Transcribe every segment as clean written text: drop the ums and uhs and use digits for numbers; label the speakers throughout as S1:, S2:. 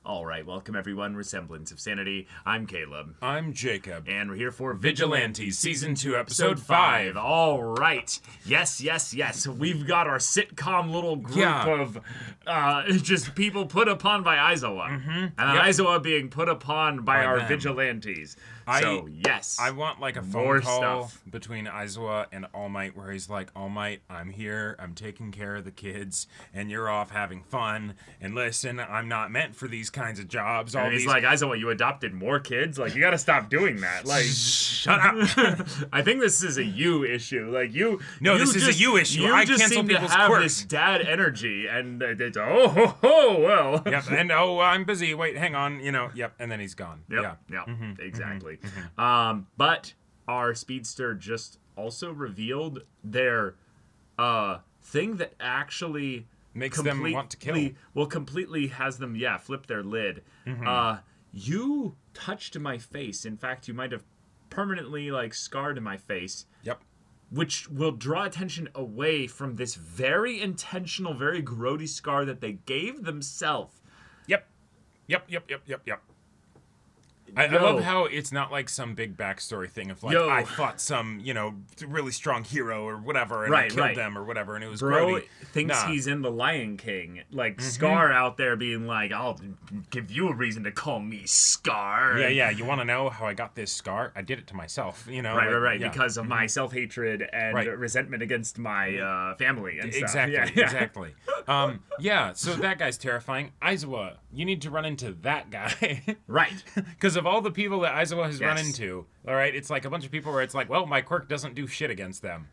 S1: All right, welcome everyone. We're Semblance of Sanity. I'm Caleb.
S2: I'm Jacob.
S1: And we're here for
S2: Vigilantes, Season 2, Episode 5.
S1: All right. Yes. We've got our sitcom little group of just people put upon by Aizawa. And Aizawa being put upon by our vigilantes. So, yes.
S2: I want like a phone call between Aizawa and All Might where he's like, All Might, I'm here, I'm taking care of the kids, and you're off having fun. And listen, I'm not meant for these kinds of jobs.
S1: And he's like, Aizawa, you adopted more kids? Like, you gotta stop doing that. Like,
S2: shut up.
S1: I think this is a you issue. Like,
S2: this is a you issue.
S1: You
S2: I
S1: just
S2: cancel
S1: seem to
S2: people's
S1: have
S2: quirks.
S1: this dad energy, and it's, well.
S2: Yep, and I'm busy. Wait, hang on. Yep, and then he's gone.
S1: Yep, exactly. But our speedster just also revealed their thing that actually
S2: makes them want to kill.
S1: Well, completely has them, flip their lid. You touched my face. In fact, you might have permanently, scarred my face.
S2: Yep. Which
S1: will draw attention away from this very intentional, very grody scar that they gave themselves.
S2: Yep. I love how it's not like some big backstory thing of I fought some, really strong hero or whatever and I killed them or whatever and it was grody.
S1: Thinks he's in The Lion King. Scar out there being like, I'll give you a reason to call me Scar.
S2: Yeah. You want to know how I got this scar? I did it to myself,
S1: Right. Because of my self-hatred and resentment against my family and stuff.
S2: Exactly. So that guy's terrifying. Aizawa, you need to run into that guy.
S1: Right.
S2: Because of all the people that Aizawa has run into, all right, it's like a bunch of people where it's like, well, my quirk doesn't do shit against them.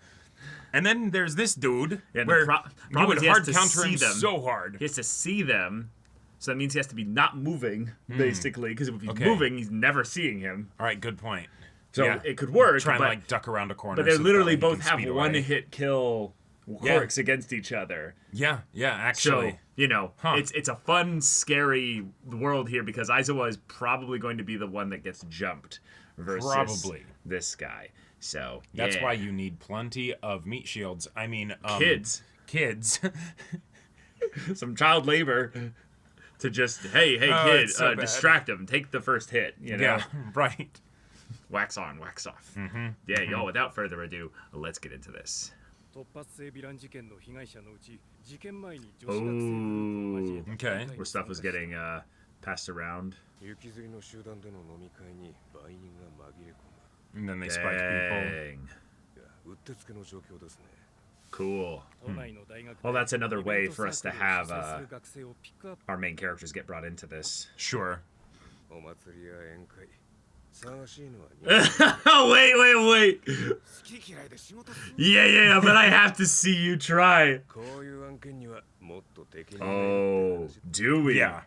S2: And then there's this dude where you would hard counter him so hard.
S1: He has to see them, so that means he has to be not moving, basically, because if he's moving, he's never seeing him.
S2: All right, good point.
S1: So it could work.
S2: Try and duck around a corner.
S1: But they literally both have one-hit kill quirks against each other.
S2: Yeah, actually.
S1: So, it's a fun, scary world here because Aizawa is probably going to be the one that gets jumped versus this guy. So,
S2: that's why you need plenty of meat shields. I mean,
S1: kids. Some child labor to just, hey, kid, distract him. Take the first hit,
S2: Yeah, right.
S1: Wax on, wax off. Without further ado, let's get into this.
S2: Okay.
S1: Where stuff was getting passed around.
S2: And then they spike people.
S1: Cool. Well, that's another way for us to have our main characters get brought into this.
S2: Sure.
S1: Oh, wait. Yeah, but I have to see you try. Oh, do we?
S2: Yeah.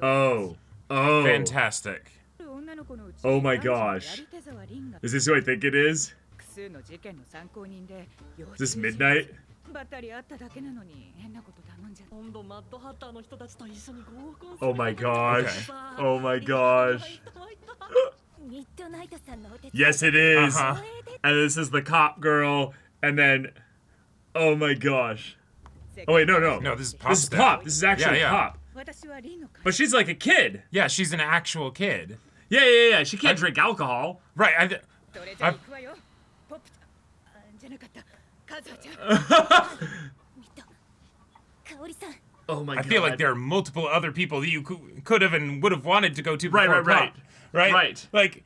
S1: Oh.
S2: Fantastic.
S1: Oh my gosh. Is this who I think it is? Is this Midnight? Oh my gosh. Oh my gosh. Yes, it is. And this is the cop girl. And then, oh my gosh. Oh wait, no.
S2: No, this is Pop.
S1: This is Pop. This is actually Pop. But she's like a kid.
S2: Yeah, she's an actual kid.
S1: Yeah. She can't drink alcohol.
S2: Right.
S1: Oh my god.
S2: I feel like there are multiple other people that you could have and would have wanted to go to before Pop. Right. Like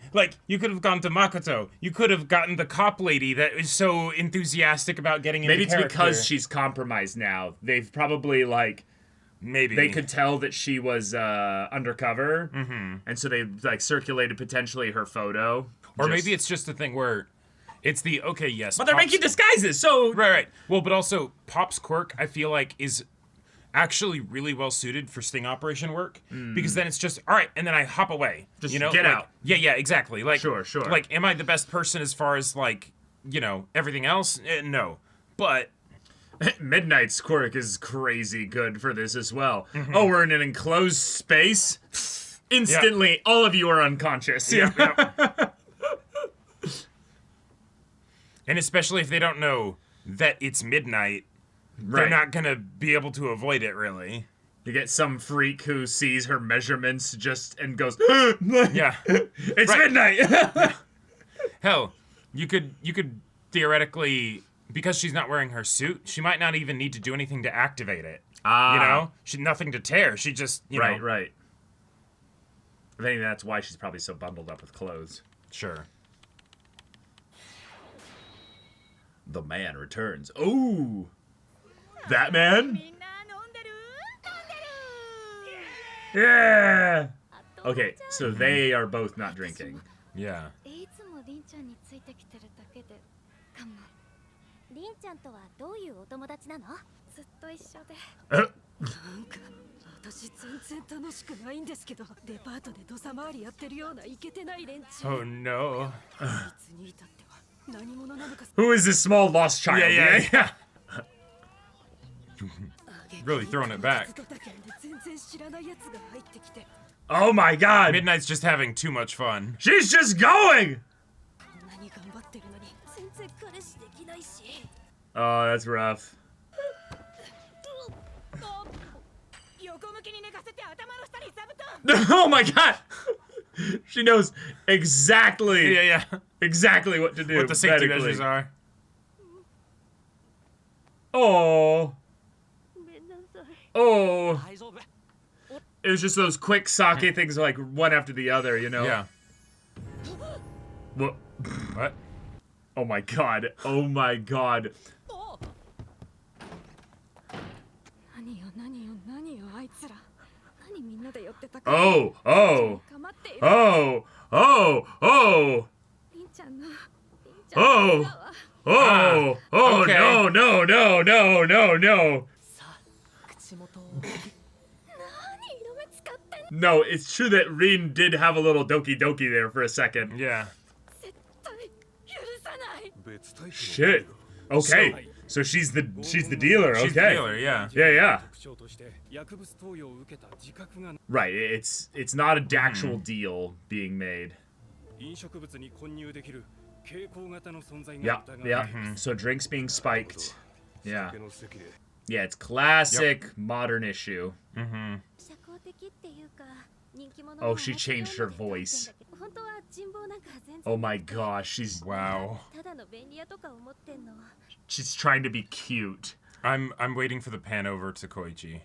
S2: you could have gone to Makoto. You could have gotten the cop lady that is so enthusiastic about getting into character.
S1: Maybe it's because she's compromised now. They've probably
S2: maybe
S1: they could tell that she was undercover, and so they circulated potentially her photo.
S2: Or maybe it's just a thing where it's the
S1: but they're making disguises, so
S2: right. Well, but also Pop's quirk, I feel like, is actually really well suited for sting operation work because then it's just all right, and then I hop away.
S1: Just get out.
S2: Yeah, exactly.
S1: Sure.
S2: Like, am I the best person as far as everything else? No, but
S1: Midnight's quirk is crazy good for this as well. Oh, we're in an enclosed space. Instantly, all of you are unconscious.
S2: Yep. And especially if they don't know that it's Midnight, they're not gonna be able to avoid it, really.
S1: You get some freak who sees her measurements and goes,
S2: yeah,
S1: it's midnight.
S2: Hell, you could theoretically, because she's not wearing her suit, she might not even need to do anything to activate it. You know, she's nothing to tear. She just, you know.
S1: Right. I think that's why she's probably so bundled up with clothes.
S2: Sure.
S1: The man returns. Oh, that man? Yeah. Okay, so they are both not drinking.
S2: Yeah. Oh no.
S1: Who is this small lost child?
S2: Yeah. Really throwing it back.
S1: Oh my god!
S2: Midnight's just having too much fun.
S1: She's just going! Oh, that's rough. Oh my god! She knows exactly exactly what to do.
S2: What the safety measures are.
S1: Oh. It was just those quick sake things, like one after the other, you know?
S2: Yeah.
S1: What? Oh my god.
S2: Okay.
S1: No. No, it's true that Rin did have a little doki doki there for a second.
S2: Yeah.
S1: Shit. Okay. So she's the dealer.
S2: She's the dealer, yeah.
S1: Yeah. Right. It's not an actual deal being made. Yeah. So drinks being spiked. Yeah. Yeah, it's classic modern issue. Oh, she changed her voice. Oh my gosh, she's trying to be cute.
S2: I'm waiting for the pan over to Koichi.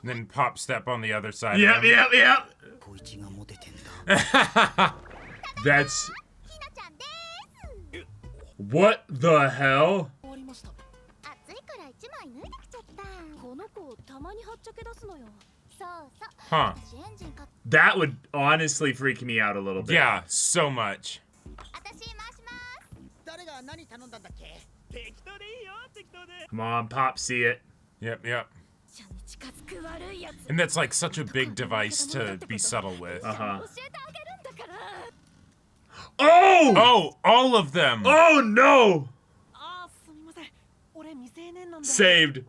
S2: And then pop step on the other side.
S1: Yep. That's... What the hell? Huh. That would honestly freak me out a little bit.
S2: Yeah, so much.
S1: Come on, Pop, see it.
S2: Yep. And that's like such a big device to be subtle with.
S1: Oh,
S2: all of them.
S1: Oh no! Saved.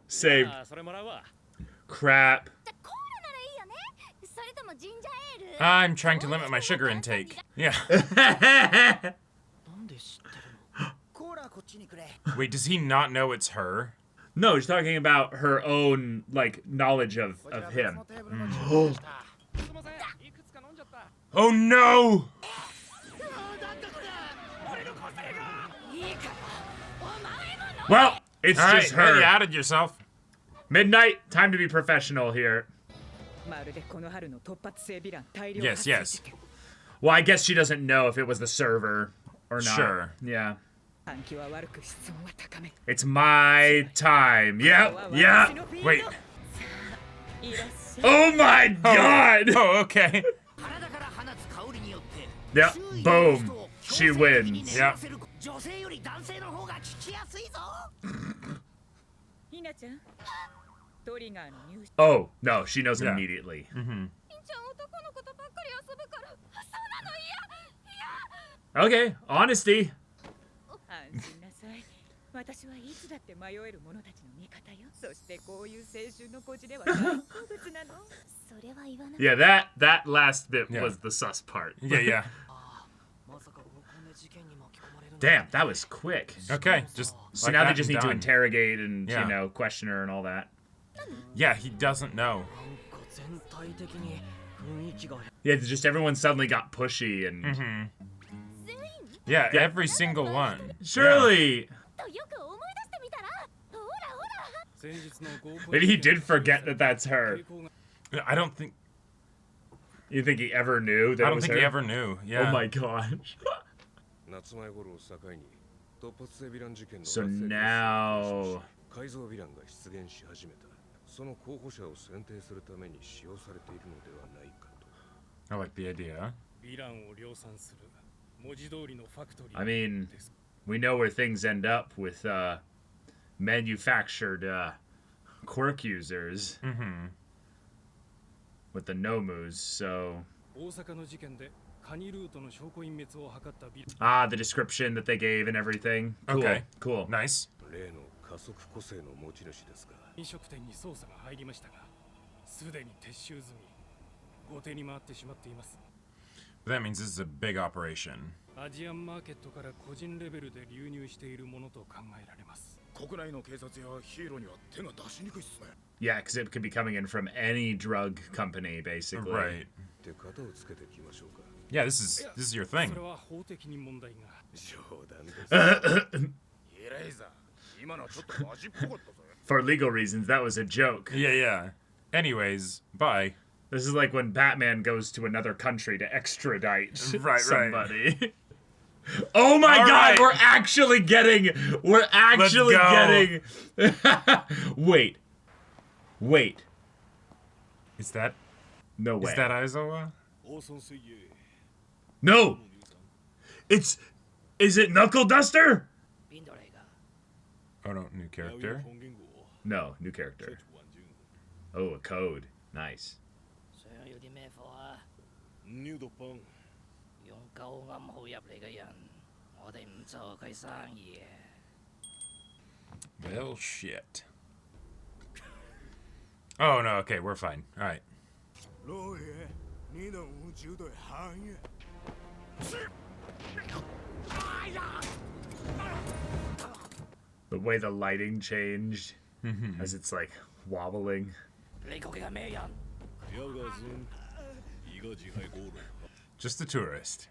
S1: Crap.
S2: I'm trying to limit my sugar intake. Yeah. Wait, does he not know it's her?
S1: No, he's talking about her own, like, knowledge of him.
S2: Oh no!
S1: Well, it's just her.
S2: You added yourself.
S1: Midnight, time to be professional here.
S2: Yes.
S1: Well, I guess she doesn't know if it was the server or not.
S2: Sure.
S1: Yeah. It's my time. Yeah.
S2: Wait.
S1: Oh my god!
S2: Oh, okay.
S1: Yep. Boom. She wins.
S2: Yep.
S1: Oh, no, she knows immediately. Okay, honesty. Yeah, that last bit was the sus part.
S2: Yeah.
S1: Damn, that was quick.
S2: Okay, just
S1: So
S2: like
S1: now they
S2: that
S1: just
S2: and
S1: need to
S2: done.
S1: interrogate and,
S2: Yeah.
S1: you know, question her and all that.
S2: Yeah, he doesn't know.
S1: Yeah, just everyone suddenly got pushy and...
S2: Yeah, every single one.
S1: Surely! Maybe he did forget that that's her.
S2: Yeah. I don't think...
S1: You think he ever knew that
S2: I
S1: it
S2: don't
S1: was
S2: think
S1: her?
S2: he ever knew. Yeah.
S1: Oh my gosh. So now...
S2: I like the idea.
S1: I mean, we know where things end up with manufactured Quirk users with the Nomus, so... Ah, the description that they gave and everything. Cool.
S2: Okay.
S1: Cool.
S2: Nice. That means this is a big operation.
S1: Yeah, because it could be coming in from any drug company, basically.
S2: Right. Yeah, this is your thing.
S1: For legal reasons, that was a joke.
S2: Yeah. Anyways, bye.
S1: This is like when Batman goes to another country to extradite somebody. Right. Oh my God! Right. We're actually getting. Wait.
S2: Is that?
S1: No way.
S2: Is that Aizawa?
S1: No. Is it Knuckle Duster?
S2: Oh no, new character.
S1: No, new character. Oh, a code. Nice.
S2: Well, shit. Oh no, okay, we're fine. All right.
S1: The way the lighting changed as it's like wobbling.
S2: Just a tourist.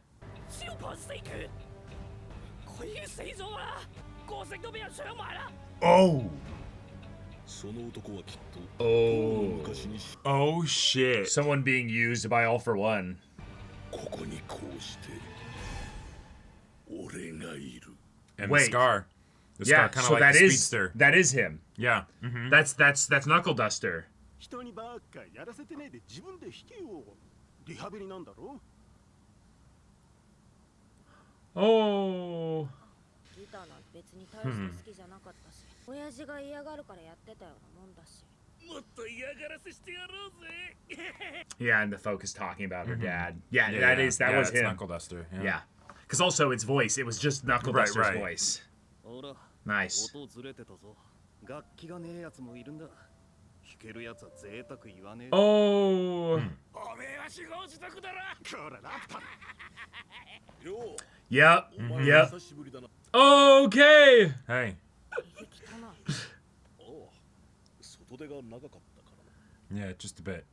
S2: Oh. Oh shit.
S1: Someone being used by All for One.
S2: And
S1: wait.
S2: The scar. The
S1: Yeah,
S2: scar kind of
S1: so
S2: like
S1: that
S2: the
S1: is
S2: speedster.
S1: that is him.
S2: Yeah.
S1: That's Knuckle Duster. Oh. Yeah, and the folk is talking about her dad. Yeah, that was him.
S2: Knuckle Duster.
S1: Yeah. Because also its voice, it was just Knuckle Duster's voice. Nice. Oh. Yep. Yep. Okay.
S2: Hey. Yeah, just a bit.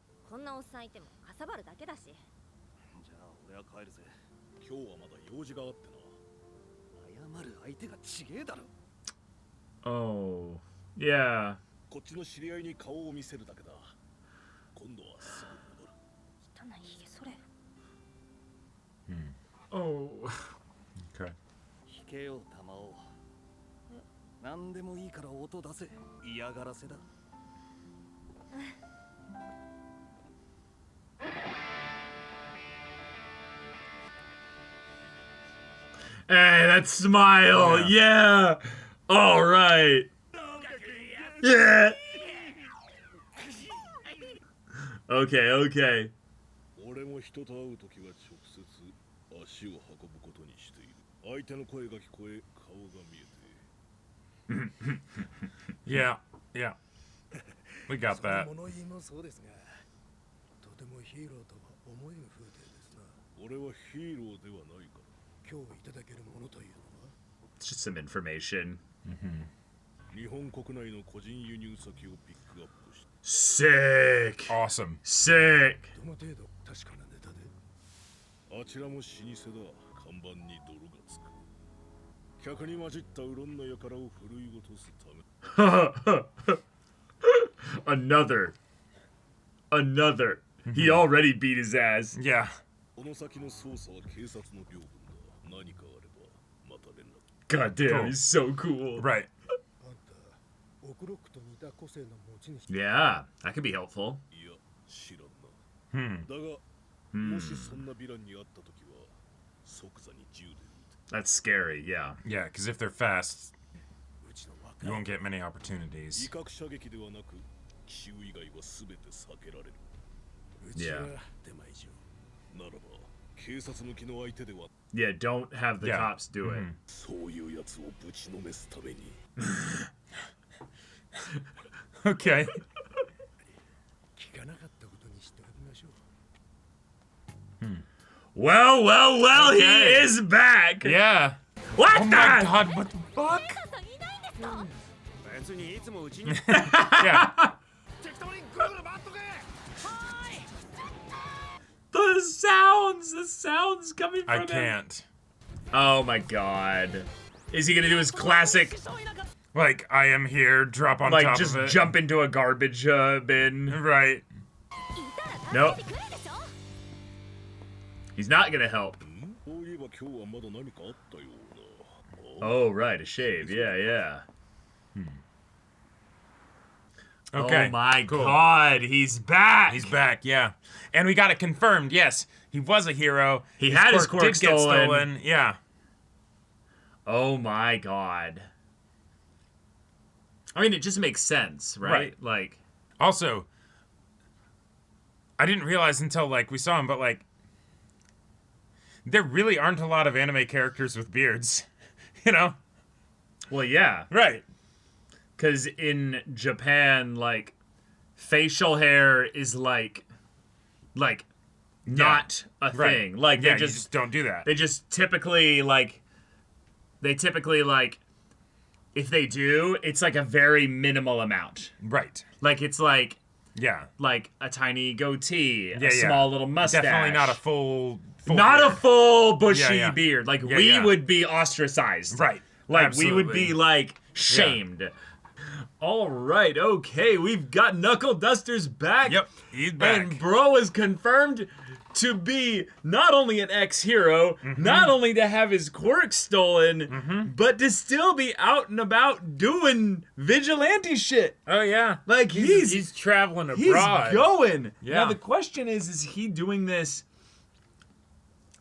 S1: Oh. Yeah. Oh. Okay. Hey, that smile. Yeah. All right. Yeah. Okay.
S2: Yeah. We got that.
S1: It's just some information. Sick.
S2: Awesome.
S1: Sick. Another. He already beat his ass.
S2: Yeah.
S1: God damn, he's so cool.
S2: Right.
S1: Yeah, that could be helpful. That's scary, yeah.
S2: Yeah, because if they're fast, you won't get many opportunities.
S1: Yeah. Yeah, don't have the cops do it.
S2: Okay.
S1: Well, he is back!
S2: Yeah.
S1: What
S2: Oh
S1: the?
S2: my god, what the fuck? Yeah.
S1: The sounds coming from
S2: I
S1: him.
S2: can't.
S1: Oh my god. Is he gonna do his classic,
S2: Like, I am here, drop on top of it.
S1: just jump into a garbage bin?
S2: Right.
S1: Nope. He's not gonna help. Oh, right, a shave. Yeah.
S2: Okay.
S1: Oh my
S2: cool.
S1: god, he's back!
S2: He's back, yeah. And we got it confirmed, yes. He was a hero.
S1: He had his quirk
S2: did get
S1: stolen.
S2: stolen. Yeah.
S1: Oh my god. I mean, it just makes sense, right? Like,
S2: Also, I didn't realize until, like, we saw him, but, like, there really aren't a lot of anime characters with beards. You know?
S1: well, yeah.
S2: Right.
S1: Because in Japan, like, facial hair is, like not a thing. Like,
S2: Yeah,
S1: they
S2: you just don't do that.
S1: They just typically, like, if they do, it's like a very minimal amount.
S2: Right.
S1: Like, it's like
S2: Yeah.
S1: a tiny goatee,
S2: Yeah,
S1: a small little mustache.
S2: Definitely not a full
S1: not
S2: beard.
S1: a full bushy
S2: Yeah.
S1: beard. Like,
S2: Yeah,
S1: we
S2: yeah.
S1: would be ostracized.
S2: Right.
S1: Like, we would
S2: Absolutely.
S1: be, like, shamed. All right, okay, we've got Knuckle Duster's back.
S2: Yep, he's back.
S1: And bro is confirmed to be not only an ex-hero, not only to have his quirk stolen, but to still be out and about doing vigilante shit.
S2: Oh, yeah.
S1: Like,
S2: He's traveling abroad.
S1: He's going.
S2: Yeah.
S1: Now, the question is he doing this,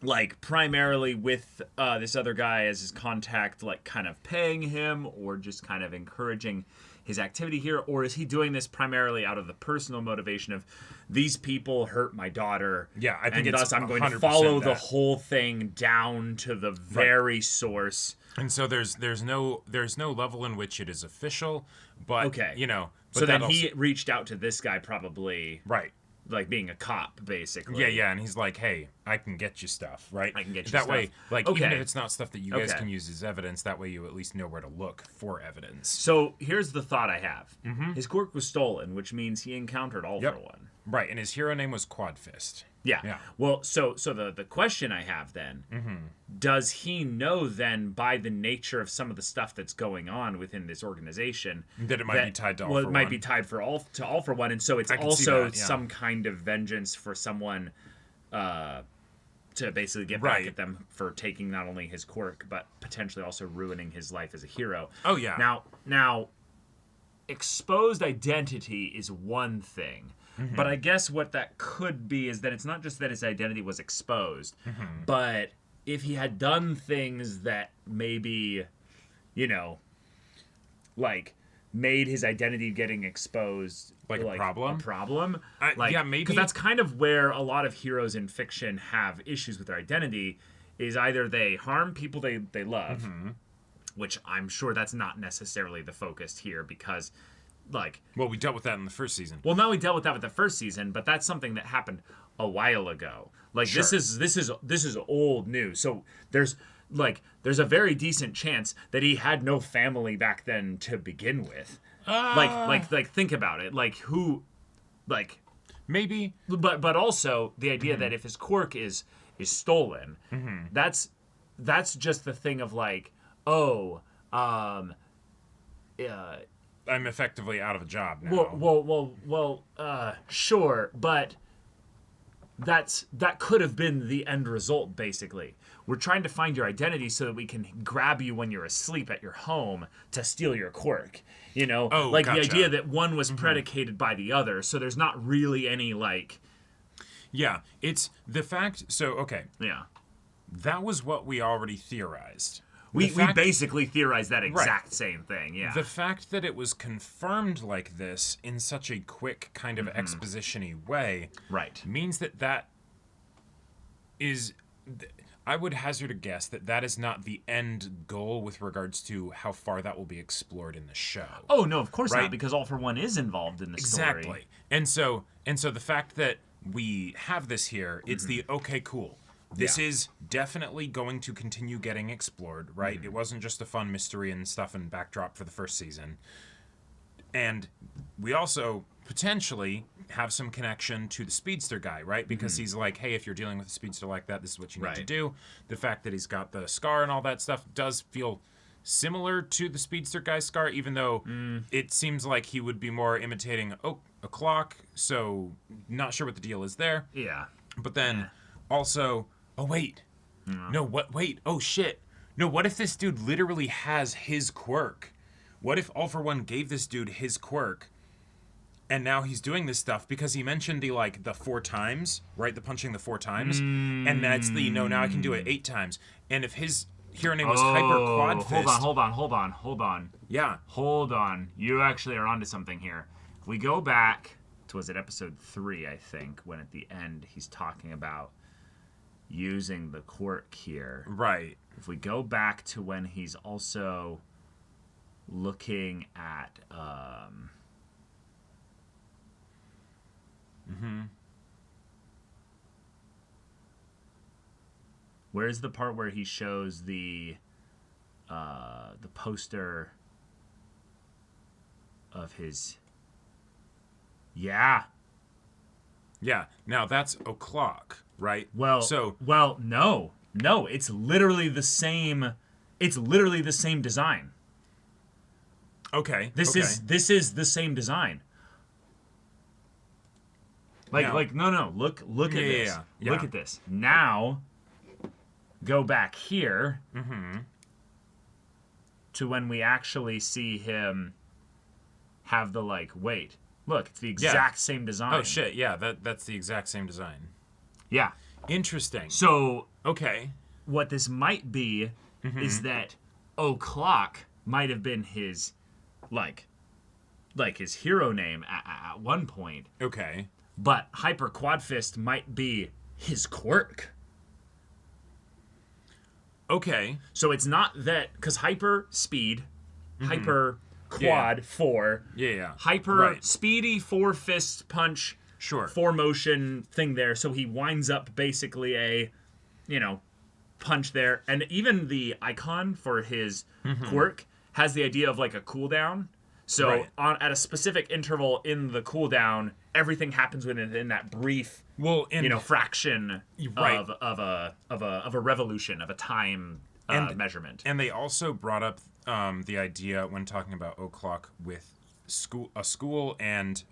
S1: like, primarily with this other guy as his contact, like, kind of paying him or just kind of encouraging his activity here? Or is he doing this primarily out of the personal motivation of, these people hurt my daughter,
S2: Yeah, I think
S1: and
S2: it's
S1: thus I'm going to
S2: 100%
S1: follow the
S2: that.
S1: whole thing down to the very source.
S2: And so there's no level in which it is official, but
S1: Okay.
S2: you know. But
S1: So then
S2: that
S1: he reached out to this guy probably,
S2: right.
S1: like, being a cop, basically.
S2: Yeah, and he's like, "Hey, I can get you stuff, right?
S1: I can get you
S2: that
S1: stuff."
S2: way. Like,
S1: Okay.
S2: even if it's not stuff that you guys
S1: Okay.
S2: can use as evidence, that way you at least know where to look for evidence."
S1: So here's the thought I have. His quirk was stolen, which means he encountered All
S2: Yep.
S1: for One.
S2: Right, and his hero name was Quad Fist.
S1: Yeah.
S2: Yeah.
S1: Well, so the question I have then, does he know then, by the nature of some of the stuff that's going on within this organization,
S2: That it might be tied to All
S1: well,
S2: for
S1: it might
S2: One.
S1: be tied to All for One, and so it's
S2: I can see
S1: also
S2: that, yeah.
S1: some kind of vengeance for someone to basically get back
S2: Right.
S1: at them for taking not only his quirk but potentially also ruining his life as a hero.
S2: Oh, yeah.
S1: Now, exposed identity is one thing. But I guess what that could be is that it's not just that his identity was exposed, but if he had done things that maybe, you know, like, made his identity getting exposed
S2: Like a problem?
S1: Like,
S2: yeah, maybe.
S1: because that's kind of where a lot of heroes in fiction have issues with their identity, is either they harm people they love, which I'm sure that's not necessarily the focus here, because, like...
S2: Well, we dealt with that in the first season.
S1: Well, no, we dealt with that with the first season, but that's something that happened a while ago. Like,
S2: Sure.
S1: this is old news. So there's there's a very decent chance that he had no family back then to begin with. Think about it.
S2: Maybe.
S1: But also the idea that if his quirk is stolen, that's just the thing of
S2: I'm effectively out of a job now.
S1: Sure, but that could have been the end result, basically. We're trying to find your identity so that we can grab you when you're asleep at your home to steal your quirk.
S2: Gotcha.
S1: The idea that one was predicated by the other, so there's not really any
S2: Yeah, it's the fact. So, okay.
S1: Yeah.
S2: That was what we already theorized.
S1: We basically theorized that exact same thing, yeah.
S2: The fact that it was confirmed like this in such a quick kind of exposition-y way means that is... I would hazard a guess that is not the end goal with regards to how far that will be explored in the show.
S1: Oh, no, of course not, because All for One is involved in the story.
S2: Exactly. And so the fact that we have this here, it's the, okay, cool. This is definitely going to continue getting explored, right? It wasn't just a fun mystery and stuff and backdrop for the first season. And we also potentially have some connection to the speedster guy, right? Because he's like, hey, if you're dealing with a speedster like that, this is what you need to do. The fact that he's got the scar and all that stuff does feel similar to the speedster guy's scar, even though it seems like he would be more imitating a clock, so not sure what the deal is there.
S1: Yeah.
S2: But then also... Oh, wait. No, what? Wait. Oh, shit. No, what if this dude literally has his quirk? What if All for One gave this dude his quirk, and now he's doing this stuff because he mentioned the 4 times, right? The punching the 4 times. And that's now I can do it 8 times. And if his hero name was Hyper Quad Fist...
S1: Hold on.
S2: Yeah.
S1: Hold on. You actually are onto something here. If we go back to, was it episode 3, I think, when at the end he's talking about using the quirk here.
S2: Right.
S1: If we go back to when he's also looking at where's the part where he shows the poster of his... Yeah.
S2: Now that's o'clock, right?
S1: No, it's literally the same. It's literally the same design.
S2: Okay.
S1: This is the same design. No. Look at this.
S2: Yeah.
S1: Look at this. Now, go back here to when we actually see him have the wait. Look, it's the exact same design.
S2: Oh shit! Yeah, that's the exact same design.
S1: Yeah.
S2: Interesting.
S1: So,
S2: okay,
S1: what this might be is that O'Clock might have been his, his hero name at one point.
S2: Okay.
S1: But Hyper Quad Fist might be his quirk.
S2: Okay.
S1: So it's not that, because Hyper Speed, Hyper Quad 4, Hyper Speedy 4 fist punch.
S2: Sure.
S1: 4 motion thing there, so he winds up basically a, punch there. And even the icon for his quirk has the idea of a cooldown. So at a specific interval in the cooldown, everything happens within that brief, fraction of a revolution, of a time measurement.
S2: And they also brought up the idea when talking about O'Clock with a school and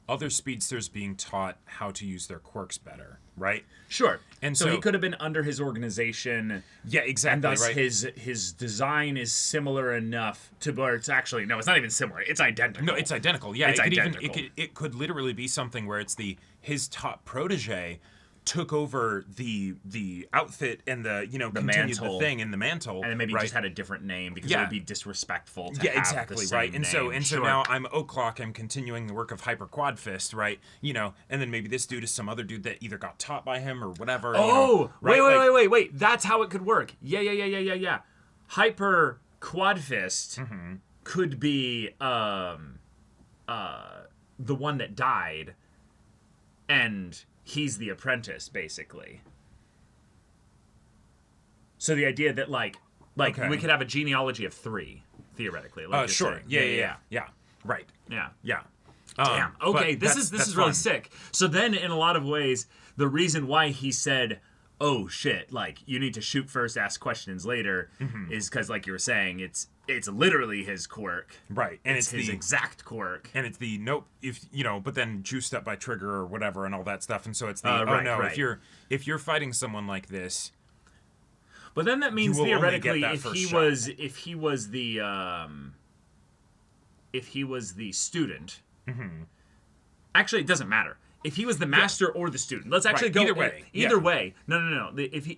S2: other speedsters being taught how to use their quirks better, right?
S1: Sure. And so he could have been under his organization.
S2: Yeah, exactly.
S1: And thus his design is similar enough to where it's actually... No, it's not even similar. It's identical.
S2: No, it's identical. Yeah,
S1: it's identical.
S2: It could literally be something where it's his top protege took over the outfit and the continued
S1: mantle.
S2: The thing and the mantle,
S1: and then maybe just had a different name because it would be disrespectful to have
S2: exactly
S1: the same
S2: right. And
S1: name.
S2: so now I'm O'Clock. I'm continuing the work of Hyper Quad Fist, right? And then maybe this dude is some other dude that either got taught by him or whatever.
S1: Wait! That's how it could work. Yeah. Hyper Quad Fist could be the one that died, and he's the apprentice, basically. So the idea that like we could have a genealogy of 3 theoretically. Like
S2: sure. Yeah. Right.
S1: Yeah.
S2: Yeah.
S1: Damn. Okay, this is really sick. So then, in a lot of ways, the reason why he said, "Oh shit," like you need to shoot first, ask questions later, is because, like you were saying, it's literally his quirk,
S2: right? And it's
S1: his exact quirk,
S2: and it's the nope, if but then juiced up by trigger or whatever and all that stuff, and so it's the if you're fighting someone like this.
S1: But then that means theoretically, if he was the student. Actually, it doesn't matter. If he was the master or the student, let's actually go
S2: either way.
S1: Either way, no.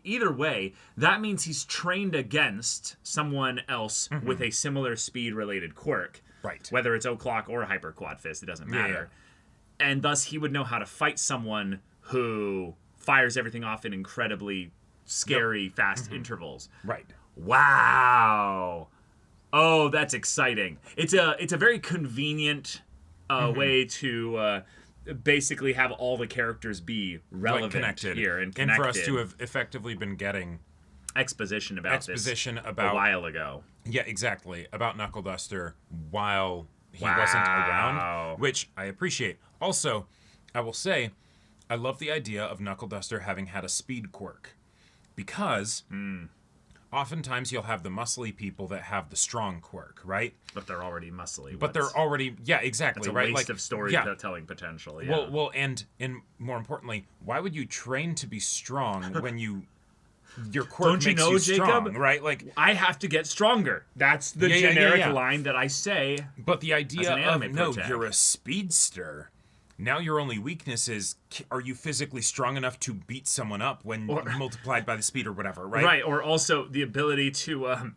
S1: Either way, that means he's trained against someone else with a similar speed-related quirk.
S2: Right.
S1: Whether it's O'Clock or Hyper Quad Fist, it doesn't matter. Yeah. And thus, he would know how to fight someone who fires everything off in incredibly scary, fast intervals.
S2: Right.
S1: Wow. Oh, that's exciting. It's a very convenient way to basically have all the characters be relevant here and connected.
S2: And for us to have effectively been getting
S1: exposition about a while ago.
S2: Yeah, exactly. About Knuckle Duster while he wasn't around, which I appreciate. Also, I will say, I love the idea of Knuckle Duster having had a speed quirk. Because... oftentimes you'll have the muscly people that have the strong quirk, right?
S1: But they're already muscly.
S2: But they're already, exactly,
S1: it's a
S2: right?
S1: waste of storytelling potential. Yeah.
S2: Well, and more importantly, why would you train to be strong when your quirk makes you strong, Jacob? Right? Like
S1: I have to get stronger. That's the generic line that I say.
S2: But the idea of you're a speedster. Now your only weakness is, are you physically strong enough to beat someone up when multiplied by the speed or whatever, right?
S1: Right, or also the ability to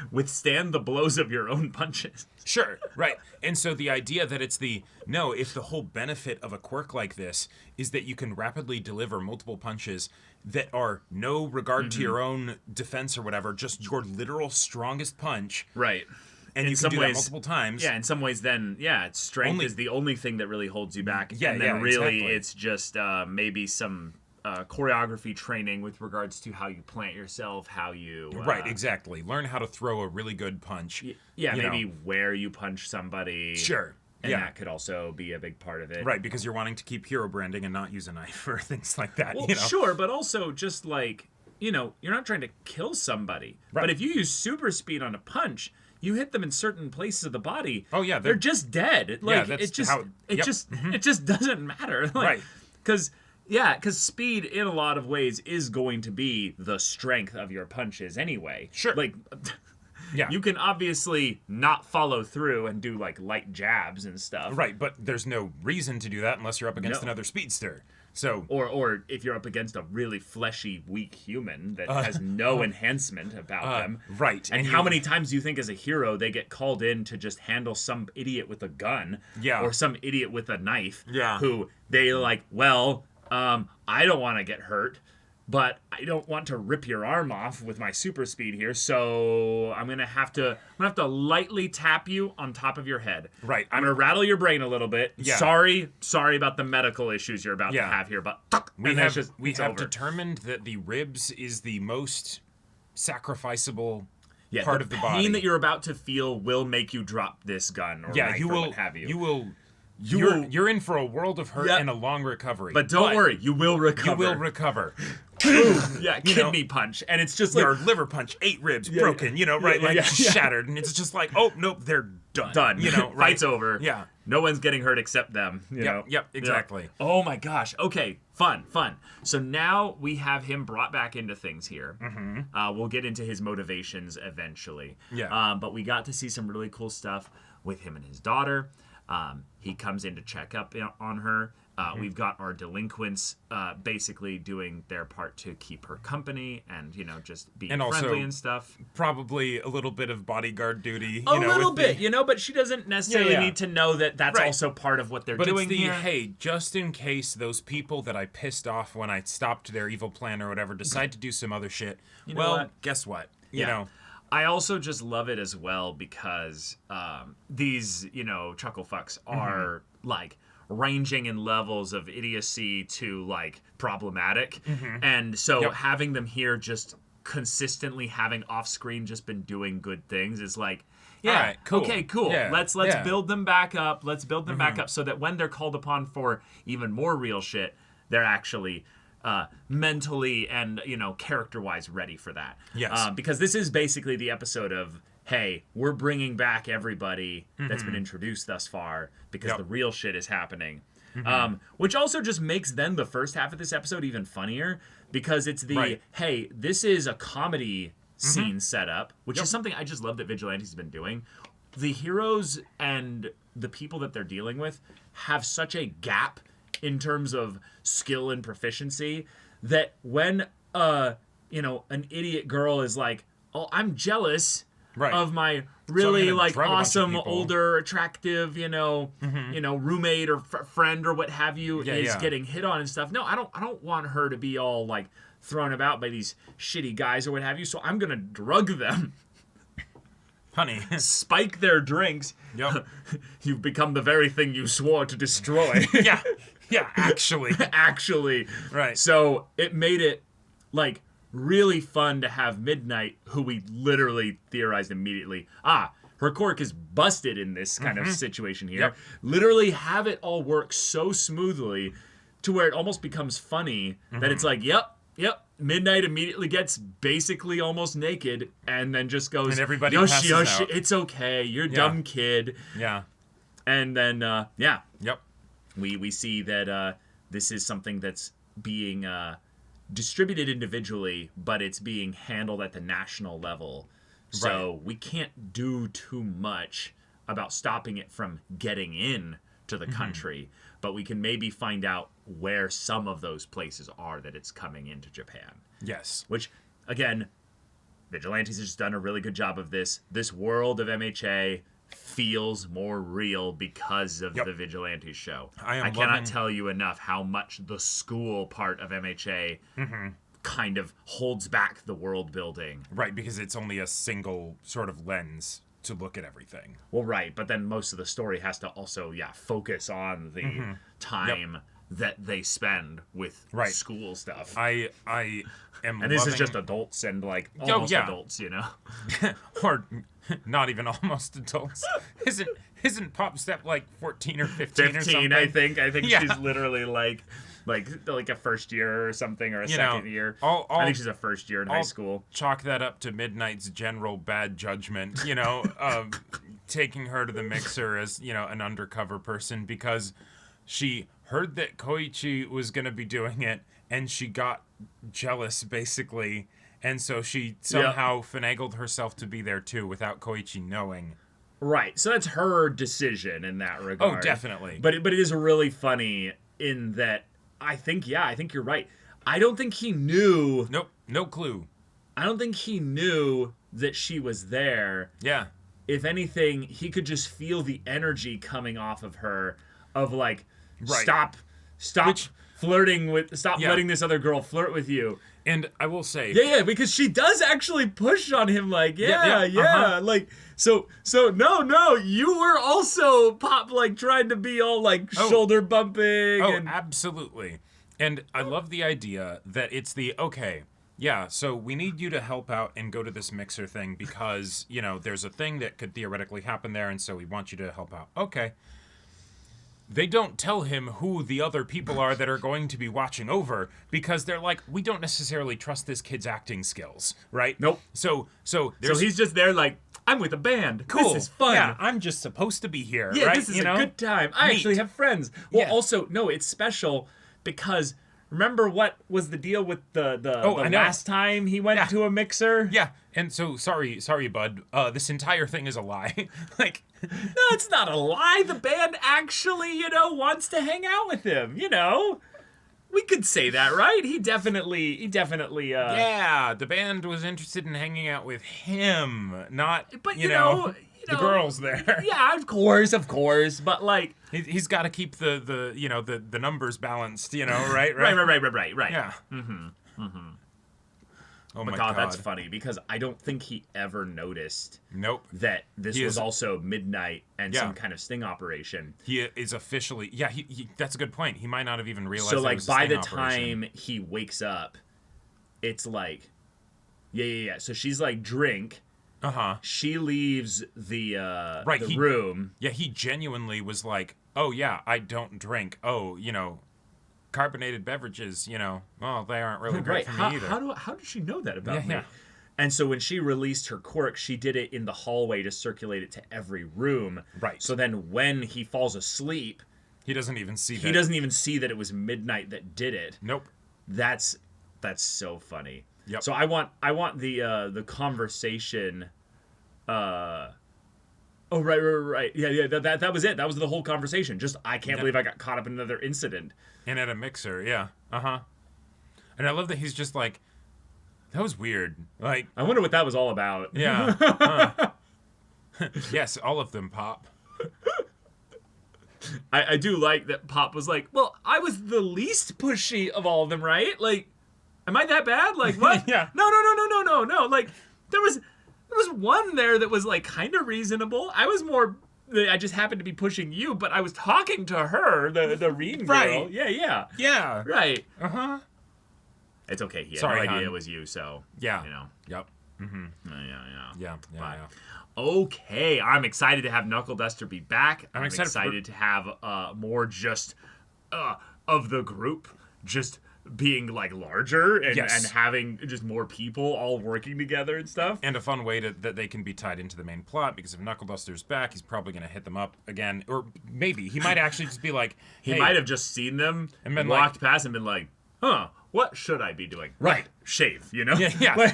S1: withstand the blows of your own punches.
S2: Sure, right. And so the idea that if the whole benefit of a quirk like this is that you can rapidly deliver multiple punches that are no regard to your own defense or whatever, just your literal strongest punch.
S1: Right.
S2: And you can do that multiple times.
S1: Yeah, in some ways then, strength is the only thing that really holds you back.
S2: Yeah,
S1: and then really it's just maybe some choreography training with regards to how you plant yourself, how you...
S2: right, exactly. Learn how to throw a really good punch.
S1: Maybe where you punch somebody.
S2: Sure.
S1: And that could also be a big part of it.
S2: Right, because you're wanting to keep hero branding and not use a knife or things like that.
S1: Well, sure, but also just like, you're not trying to kill somebody. Right. But if you use super speed on a punch... You hit them in certain places of the body.
S2: Oh yeah,
S1: they're just dead. Like it just doesn't matter. Like,
S2: right?
S1: Because speed in a lot of ways is going to be the strength of your punches anyway.
S2: Sure.
S1: Like, you can obviously not follow through and do like light jabs and stuff.
S2: Right, but there's no reason to do that unless you're up against another speedster. So
S1: or if you're up against a really fleshy, weak human that has no enhancement about them.
S2: Right.
S1: And how many times do you think as a hero they get called in to just handle some idiot with a gun or some idiot with a knife who they like, I don't want to get hurt, but I don't want to rip your arm off with my super speed here, so I'm gonna have to lightly tap you on top of your head.
S2: Right.
S1: I'm gonna rattle your brain a little bit.
S2: Yeah.
S1: Sorry about the medical issues you're about to have here, but
S2: we have determined that the ribs is the most sacrificable part of the body.
S1: The pain that you're about to feel will make you drop this gun or knife or what have you.
S2: You're in for a world of hurt and a long recovery.
S1: But don't worry, you will recover.
S2: You will recover.
S1: Kidney punch. And it's just like...
S2: Your liver punch, 8 ribs broken, shattered. And it's just like, oh, nope, they're done.
S1: Right? Fight's over.
S2: Yeah.
S1: No one's getting hurt except them.
S2: Yep, exactly.
S1: Oh my gosh. Okay, fun. So now we have him brought back into things here. Mm-hmm. We'll get into his motivations eventually.
S2: Yeah.
S1: But we got to see some really cool stuff with him and his daughter. He comes in to check up on her. We've got our delinquents basically doing their part to keep her company and, just being friendly and stuff.
S2: Probably a little bit of bodyguard duty.
S1: A little bit, but she doesn't necessarily need to know that that's also part of what they're doing here.
S2: Hey, just in case those people that I pissed off when I stopped their evil plan or whatever decide to do some other shit, guess what? You know.
S1: I also just love it as well because these, chuckle fucks are like ranging in levels of idiocy to like problematic. And so having them here just consistently having off screen just been doing good things is like, yeah, all right, cool. Okay, cool. Yeah, let's build them back up. Let's build them back up so that when they're called upon for even more real shit, they're actually mentally and, you know, character-wise ready for that.
S2: Yes.
S1: Because this is basically the episode of, hey, we're bringing back everybody that's been introduced thus far because the real shit is happening. Which also just makes then the first half of this episode even funnier because it's the, hey, this is a comedy scene setup, which is something I just love that Vigilantes has been doing. The heroes and the people that they're dealing with have such a gap in terms of skill and proficiency that when you know, an idiot girl is like, oh, I'm jealous of my really so like awesome older attractive you know roommate or friend or what have you is getting hit on and stuff. No, I don't want her to be all like thrown about by these shitty guys or what have you, so I'm gonna drug them,
S2: honey.
S1: Spike their drinks. You've become the very thing you swore to destroy. Actually
S2: right.
S1: So it made it like really fun to have Midnight, who we literally theorized immediately, her quirk is busted in this kind of situation here. Literally have it all work so smoothly to where it almost becomes funny that it's like, yep, Midnight immediately gets basically almost naked and then just goes,
S2: and everybody passes out.
S1: It's okay, you're dumb kid. And then, we see that this is something that's being distributed individually, but it's being handled at the national level. So we can't do too much about stopping it from getting in to the country, but we can maybe find out where some of those places are that it's coming into Japan.
S2: Yes.
S1: Which, again, Vigilantes has just done a really good job of this. This world of MHA feels more real because of the Vigilantes show. I cannot tell you enough how much the school part of MHA kind of holds back the world building.
S2: Right, because it's only a single sort of lens to look at everything.
S1: Well, right, but then most of the story has to also, focus on the time that they spend with school stuff.
S2: I am
S1: and this is just adults and, like, almost adults, you know?
S2: Or not even almost adults. Isn't Pop Step, like, 14 or 15 or something?
S1: I think she's literally, like a first year or something, or a second year. I think she's a first year in high school.
S2: Chalk that up to Midnight's general bad judgment, of taking her to the mixer as, an undercover person because she heard that Koichi was going to be doing it and she got jealous, basically. And so she somehow finagled herself to be there too without Koichi knowing.
S1: Right. So that's her decision in that regard.
S2: Oh, definitely.
S1: But it is really funny in that I think you're right. I don't think he knew.
S2: Nope. No clue.
S1: I don't think he knew that she was there.
S2: Yeah.
S1: If anything, he could just feel the energy coming off of her of like, stop flirting with, letting this other girl flirt with you.
S2: And I will say,
S1: because she does actually push on him, like, like, so no, you were also trying to be all like shoulder bumping.
S2: Oh, absolutely. And I love the idea that it's so we need you to help out and go to this mixer thing because, there's a thing that could theoretically happen there, and so we want you to help out. Okay. They don't tell him who the other people are that are going to be watching over because they're like, we don't necessarily trust this kid's acting skills, right?
S1: Nope.
S2: So
S1: he's just there like, I'm with a band.
S2: Cool.
S1: This is fun.
S2: Yeah, I'm just supposed to be here,
S1: right?
S2: Right?
S1: This is a good time. I actually have friends. Well, also, no, it's special because remember what was the deal with the last time he went to a mixer?
S2: Yeah. And so, sorry, bud. This entire thing is a lie.
S1: No, it's not a lie. The band actually, wants to hang out with him, We could say that, right? He definitely.
S2: Yeah, the band was interested in hanging out with him, not,
S1: but,
S2: the girls there.
S1: Yeah, of course, but
S2: he's got to keep the numbers balanced, right?
S1: Right.
S2: Yeah. Oh
S1: but
S2: my
S1: God,
S2: God,
S1: that's funny because I don't think he ever noticed
S2: that
S1: this was also midnight and some kind of sting operation.
S2: He is officially, he that's a good point. He might not have even realized.
S1: So
S2: it
S1: like
S2: was a
S1: by
S2: sting
S1: the
S2: operation.
S1: time he wakes up, it's like, yeah. So she's like, drink. She leaves the room.
S2: Yeah, he genuinely was like, oh yeah, I don't drink. Oh, carbonated beverages, well, they aren't really great for me either.
S1: How did she know that about me?
S2: Yeah.
S1: And so when she released her quirk, she did it in the hallway to circulate it to every room.
S2: Right.
S1: So then when he falls asleep,
S2: he doesn't even see
S1: that it was midnight that did it.
S2: Nope.
S1: That's so funny.
S2: Yep.
S1: So I want the conversation. Oh right. Yeah. That was it. That was the whole conversation. Just I can't believe I got caught up in another incident.
S2: And at a mixer, yeah. And I love that he's just like, that was weird. Like,
S1: I wonder what that was all about.
S2: Yeah. Yes, all of them, Pop.
S1: I do like that Pop was like, well, I was the least pushy of all of them, right? Like, am I that bad? Like, what?
S2: Yeah.
S1: No. Like, there was one there that was like kind of reasonable. I just happened to be pushing you, but I was talking to her, the Reen girl.
S2: Right.
S1: Yeah.
S2: Yeah.
S1: Right. It's okay. He had
S2: Sorry,
S1: no idea
S2: hon.
S1: it was you, so
S2: Yeah.
S1: Yep.
S2: Yeah.
S1: Okay, I'm excited to have Knuckle Duster be back. I'm excited to have more just of the group just being like larger and having just more people all working together and stuff.
S2: And a fun way that they can be tied into the main plot, because if Knuckle Duster's back, he's probably going to hit them up again. Or maybe he might actually just be like,
S1: he might have just seen them and been walked past and been like, huh, what should I be doing? Right. Shave,
S2: Yeah,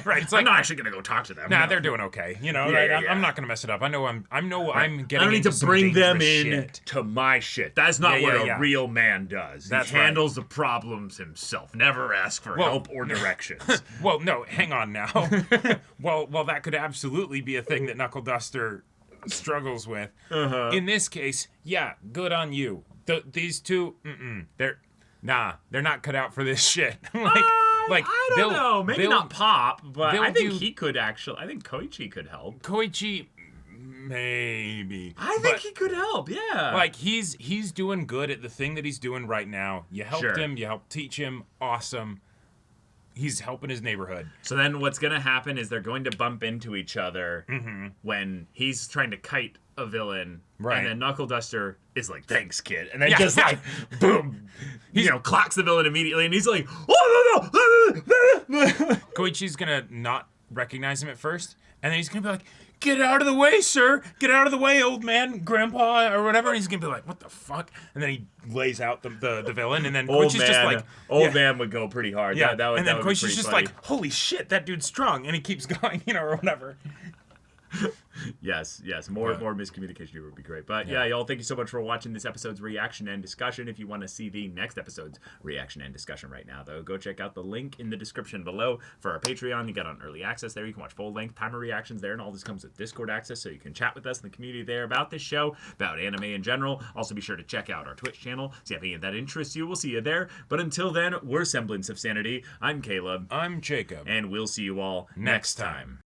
S2: right. It's
S1: like, I'm not actually going to go talk to them.
S2: Nah, they're doing okay. I'm not going to mess it up. I'm getting
S1: I don't need to bring them in
S2: shit.
S1: to my shit. That's not what a real man does.
S2: That's
S1: he handles the problems himself. Never ask for help or directions.
S2: Well, no, hang on now. well, that could absolutely be a thing that Knuckle Duster struggles with. In this case, yeah, good on you. These two, they're not cut out for this shit.
S1: I don't know. Maybe not Pop, but I think he could actually. I think Koichi could help.
S2: Koichi, maybe.
S1: I think he could help. Yeah.
S2: Like he's doing good at the thing that he's doing right now. You helped him. You helped teach him. Awesome. He's helping his neighborhood.
S1: So then what's going to happen is they're going to bump into each other when he's trying to kite a villain. Right. And then Knuckle Duster is like, thanks, kid. And then just like, boom. He, clocks the villain immediately. And he's like, oh, no.
S2: Koichi's going to not recognize him at first. And then he's going to be like, get out of the way, sir. Get out of the way, old man, grandpa, or whatever. And he's going to be like, what the fuck? And then he lays out the villain. And then Koichi's just like...
S1: Old man would go pretty hard.
S2: Yeah.
S1: And
S2: then Koichi's just like, holy shit, that dude's strong. And he keeps going, or whatever.
S1: Yes. More miscommunication here would be great. But yeah, y'all, thank you so much for watching this episode's reaction and discussion. If you want to see the next episode's reaction and discussion right now, though, go check out the link in the description below for our Patreon. You get on early access there. You can watch full-length timer reactions there, and all this comes with Discord access, so you can chat with us in the community there about this show, about anime in general. Also, be sure to check out our Twitch channel. See if any of that interests you. We'll see you there. But until then, we're Semblance of Sanity. I'm Caleb.
S2: I'm Jacob.
S1: And we'll see you all next time.